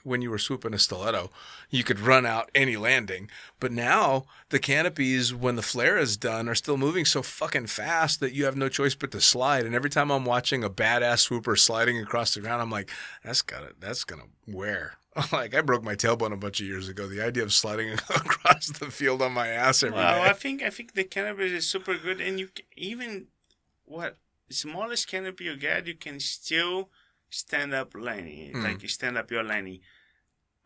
when you were swooping a stiletto, you could run out any landing. But now the canopies, when the flare is done, are still moving so fucking fast that you have no choice but to slide. And every time I'm watching a badass swooper sliding across the ground, I'm like, that's gonna wear. Like, I broke my tailbone a bunch of years ago. The idea of sliding across the field on my ass every day. I think the canopy is super good, and you even smallest canopy you get, you can still stand up landing, like stand up your landing.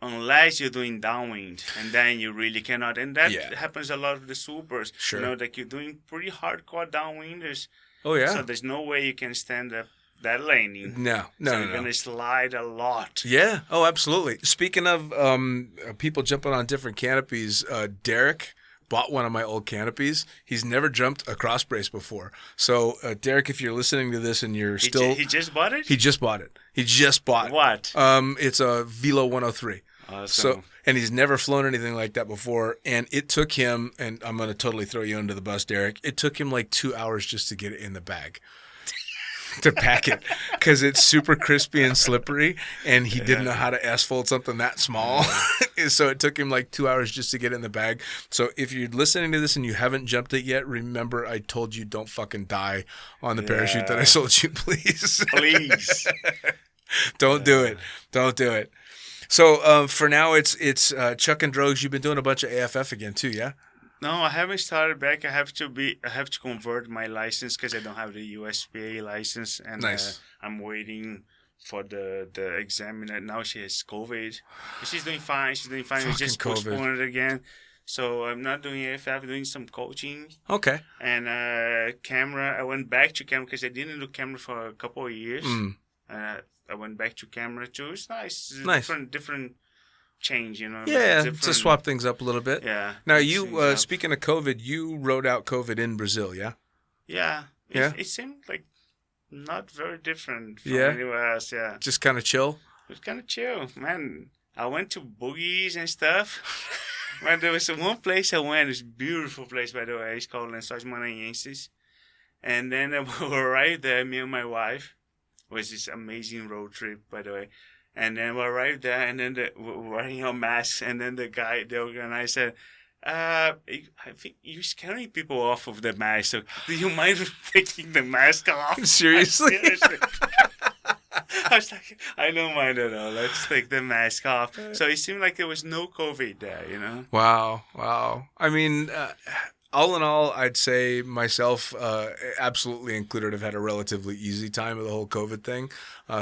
Unless you're doing downwind, and then you really cannot. And that happens a lot with the swoopers. Sure. You know, like you're doing pretty hardcore downwinders. Oh, yeah. So there's no way you can stand up that landing. No. You're going to slide a lot. Yeah. Oh, absolutely. Speaking of people jumping on different canopies, Derek bought one of my old canopies. He's never jumped a cross brace before. So, Derek, if you're listening to this and you're still... He just bought it? He just bought it. He just bought What? It's a Velo 103. Awesome. So, and he's never flown anything like that before. And it took him, and I'm going to totally throw you under the bus, Derek. It took him like 2 hours just to get it in the bag. To pack it, because it's super crispy and slippery, and he didn't know how to S-fold something that small. So it took him like 2 hours just to get it in the bag. So if you're listening to this and you haven't jumped it yet, remember I told you don't fucking die on the parachute that I sold you, please. Please. Don't do it. Don't do it. So for now, it's Chuck and Drogs. You've been doing a bunch of AFF again too, yeah? No, I haven't started back. I have to convert my license because I don't have the USPA license, and nice. I'm waiting for the examiner. Now she has COVID. She's doing fine. Fucking We just COVID. postponed it again. So I'm not doing AFF. I'm doing some coaching. Okay. And camera. I went back to camera because I didn't do camera for a couple of years. I went back to camera too. It's nice. It's nice. Different change, you know. Yeah, to swap things up a little bit. Yeah. Now you, speaking of COVID, you rode out COVID in Brazil, yeah? Yeah. Yeah. It seemed like not very different from Yeah? anywhere else. Yeah. Just kind of chill. It was kind of chill, man. I went to boogies and stuff. Man, there was one place I went. It's a beautiful place, by the way. It's called Lençóis Maranhenses. And then we arrived there, me and my wife. It was this amazing road trip, by the way. And then we arrived there, and then we're wearing our masks. And then the organizer, I think you're scaring people off of the mask. So do you mind taking the mask off? Seriously? Seriously. I was like, I don't mind at all. Let's take the mask off. So it seemed like there was no COVID there, you know? Wow. I mean, all in all, I'd say myself, absolutely included, have had a relatively easy time with the whole COVID thing.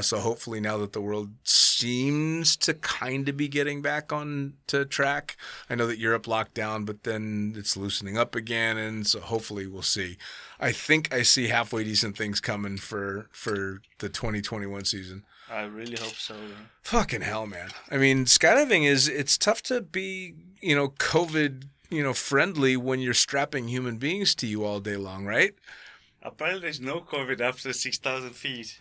So hopefully now that the world seems to kind of be getting back on to track. I know that Europe locked down, but then it's loosening up again, and so hopefully we'll see. I think I see halfway decent things coming for the 2021 season. I really hope so. Yeah. Fucking hell, man. I mean, skydiving it's tough to be, COVID, friendly when you're strapping human beings to you all day long, right? Apparently there's no COVID after 6,000 feet.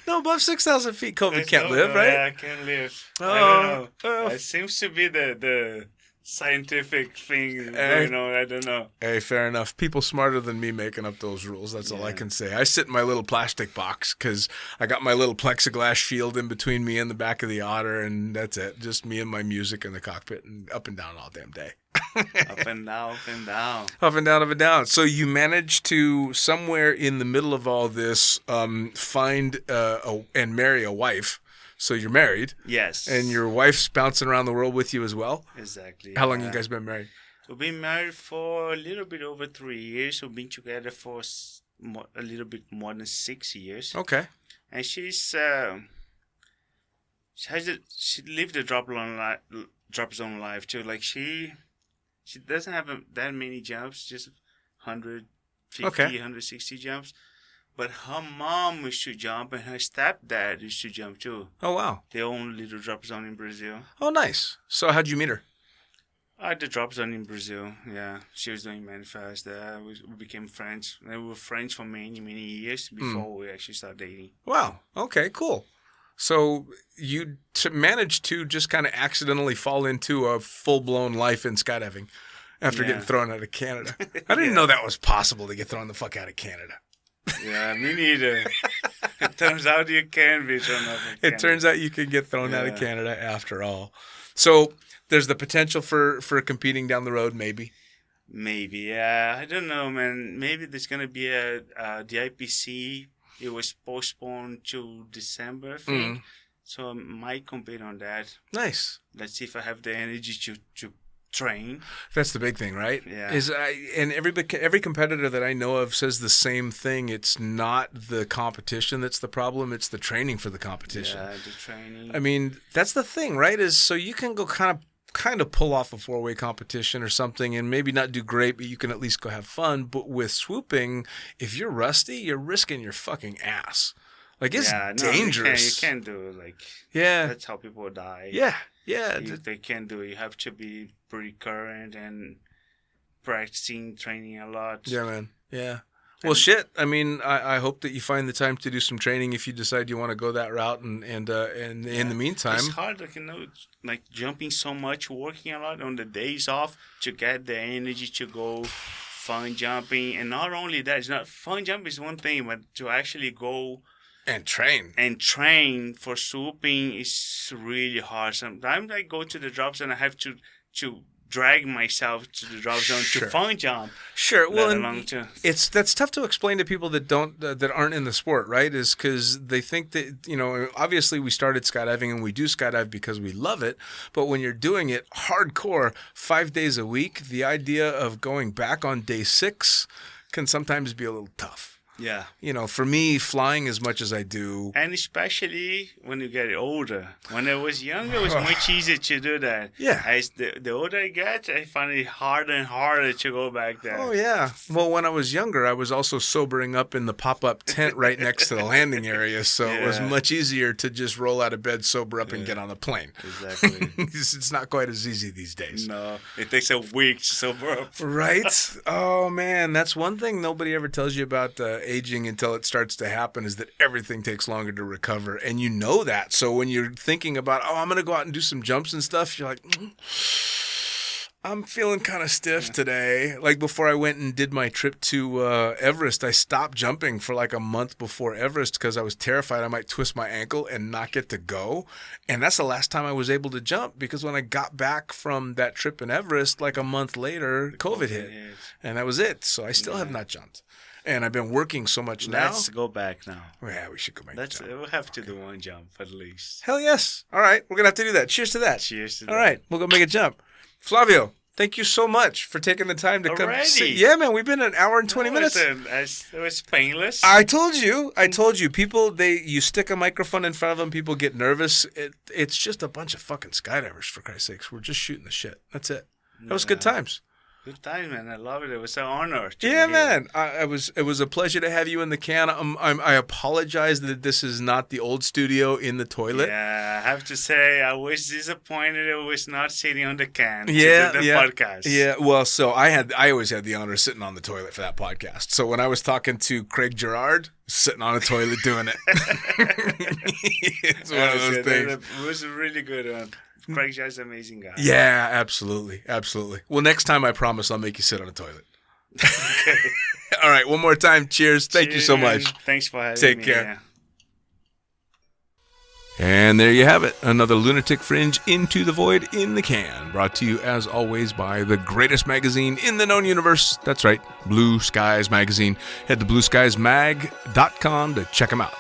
No, above 6,000 feet, COVID can't live, right? Yeah, can't live. I don't know. It seems to be the scientific thing going on. I don't know. Hey, fair enough. People smarter than me making up those rules. That's all I can say. I sit in my little plastic box because I got my little plexiglass shield in between me and the back of the Otter, and that's it. Just me and my music in the cockpit and up and down all damn day. Up and down, up and down. Up and down, up and down. So you managed to, somewhere in the middle of all this, find and marry a wife. So you're married. Yes. And your wife's bouncing around the world with you as well? Exactly. How long have you guys been married? We've been married for a little bit over 3 years. We've been together for a little bit more than 6 years. Okay. And she lived the drop zone life too. Like she doesn't have that many jumps, just 150, 160 jumps. But her mom used to jump, and her stepdad used to jump too. Oh, wow. They own a little drop zone in Brazil. Oh, nice. So how'd you meet her? At the drop zone in Brazil, yeah. She was doing manifest there. We became friends. And we were friends for many, many years before we actually started dating. Wow. Okay, cool. So you managed to just kind of accidentally fall into a full-blown life in skydiving after getting thrown out of Canada. I didn't know that was possible to get thrown the fuck out of Canada. Yeah, me neither. It turns out you can be thrown out of Canada. It turns out you can get thrown out of Canada after all. So there's the potential for competing down the road, maybe. Maybe, yeah. I don't know, man. Maybe there's going to be the IPC. It was postponed to December, I think. So I might compete on that. Nice. Let's see if I have the energy to train. That's the big thing, right? Yeah. And every competitor that I know of says the same thing. It's not the competition that's the problem. It's the training for the competition. Yeah, the training. I mean, that's the thing, right? Is so you can go kind of pull off a 4-way competition or something and maybe not do great, but you can at least go have fun. But with swooping, if you're rusty, you're risking your fucking ass. Like, it's dangerous. You can't do it. Like, yeah, that's how people die. Yeah. They can't do it. You have to be pretty current and practicing, training a lot. Yeah, man. Yeah. Well, shit. I mean, I hope that you find the time to do some training if you decide you want to go that route. And in the meantime, it's hard, like jumping so much, working a lot on the days off to get the energy to go fun jumping. And not only that, it's not fun jumping is one thing, but to actually go and train for swooping is really hard. Sometimes I go to the drop zone, I have to drag myself to the drop zone to fun jump. Sure. Well, that's tough to explain to people that aren't in the sport, right? Is because they think that, obviously we started skydiving and we do skydive because we love it. But when you're doing it hardcore 5 days a week, the idea of going back on day 6 can sometimes be a little tough. Yeah. For me, flying as much as I do. And especially when you get older. When I was younger, it was much easier to do that. Yeah. As the older I get, I find it harder and harder to go back there. Oh, yeah. Well, when I was younger, I was also sobering up in the pop-up tent right next to the landing area. So it was much easier to just roll out of bed, sober up, and get on the plane. Exactly. It's not quite as easy these days. No. It takes a week to sober up. Right? Oh, man. That's one thing nobody ever tells you about aging until it starts to happen is that everything takes longer to recover. And you know that. So when you're thinking about, I'm going to go out and do some jumps and stuff, you're like, I'm feeling kind of stiff today. Like before I went and did my trip to Everest, I stopped jumping for like a month before Everest because I was terrified I might twist my ankle and not get to go. And that's the last time I was able to jump because when I got back from that trip in Everest, like a month later, COVID hit. And that was it. So I still have not jumped. And I've been working so much now. Let's go back now. Yeah, we should go back. We'll have to do one jump at least. Hell yes. All right. We're going to have to do that. Cheers to that. Cheers to that. All right. We'll go make a jump. Flavio, thank you so much for taking the time to come. Yeah, man. We've been an hour and 20 minutes. It was painless. I told you. People, you stick a microphone in front of them, people get nervous. It's just a bunch of fucking skydivers, for Christ's sakes. We're just shooting the shit. That's it. That was good times. Good time, man. I love it. It was an honor. Yeah, man. It was a pleasure to have you in the can. I apologize that this is not the old studio in the toilet. Yeah, I have to say I was disappointed it was not sitting on the can. Yeah, to do the podcast. Yeah. Well, so I always had the honor of sitting on the toilet for that podcast. So when I was talking to Craig Gerard, sitting on a toilet doing it. It's one of those things. It was a really good one. Craig's just an amazing guy. Yeah, absolutely. Well, next time I promise I'll make you sit on a toilet. Okay. All right, one more time. Cheers. Thank you so much. Thanks for having me. Take care. Yeah. And there you have it. Another Lunatic Fringe Into the Void in the can. Brought to you, as always, by the greatest magazine in the known universe. That's right, Blue Skies Magazine. Head to blueskiesmag.com to check them out.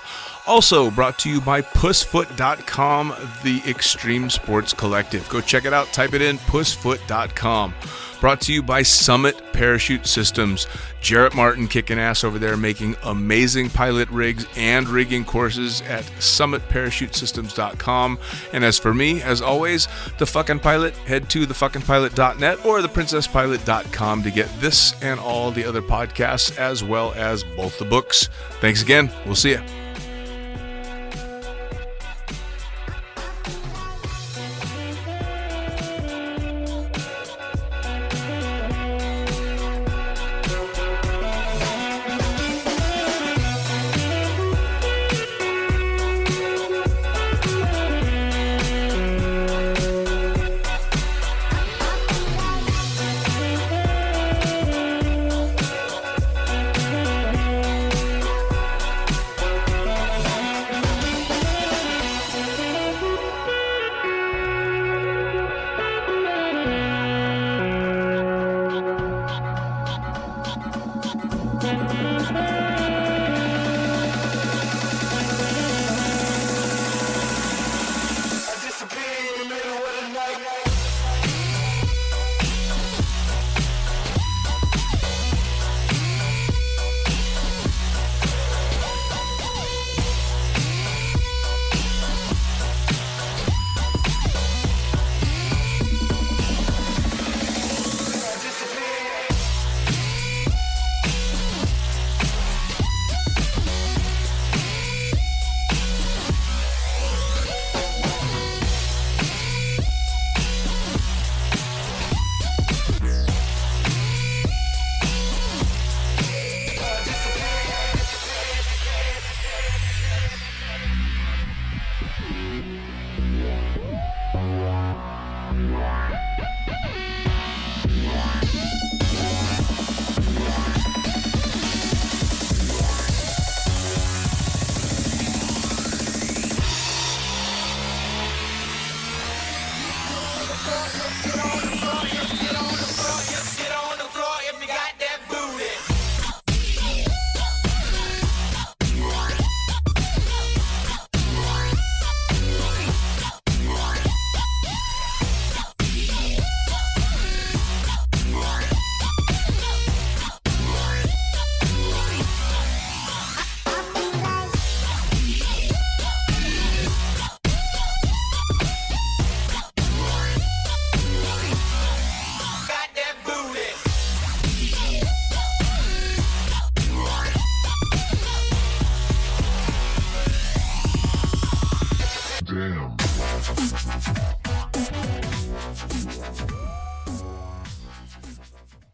Also brought to you by pussfoot.com, the Extreme Sports Collective. Go check it out. Type it in, pussfoot.com. Brought to you by Summit Parachute Systems. Jarrett Martin kicking ass over there, making amazing pilot rigs and rigging courses at summitparachutesystems.com. And as for me, as always, The Fucking Pilot, head to thefuckingpilot.net or theprincesspilot.com to get this and all the other podcasts, as well as both the books. Thanks again. We'll see you. Tandem.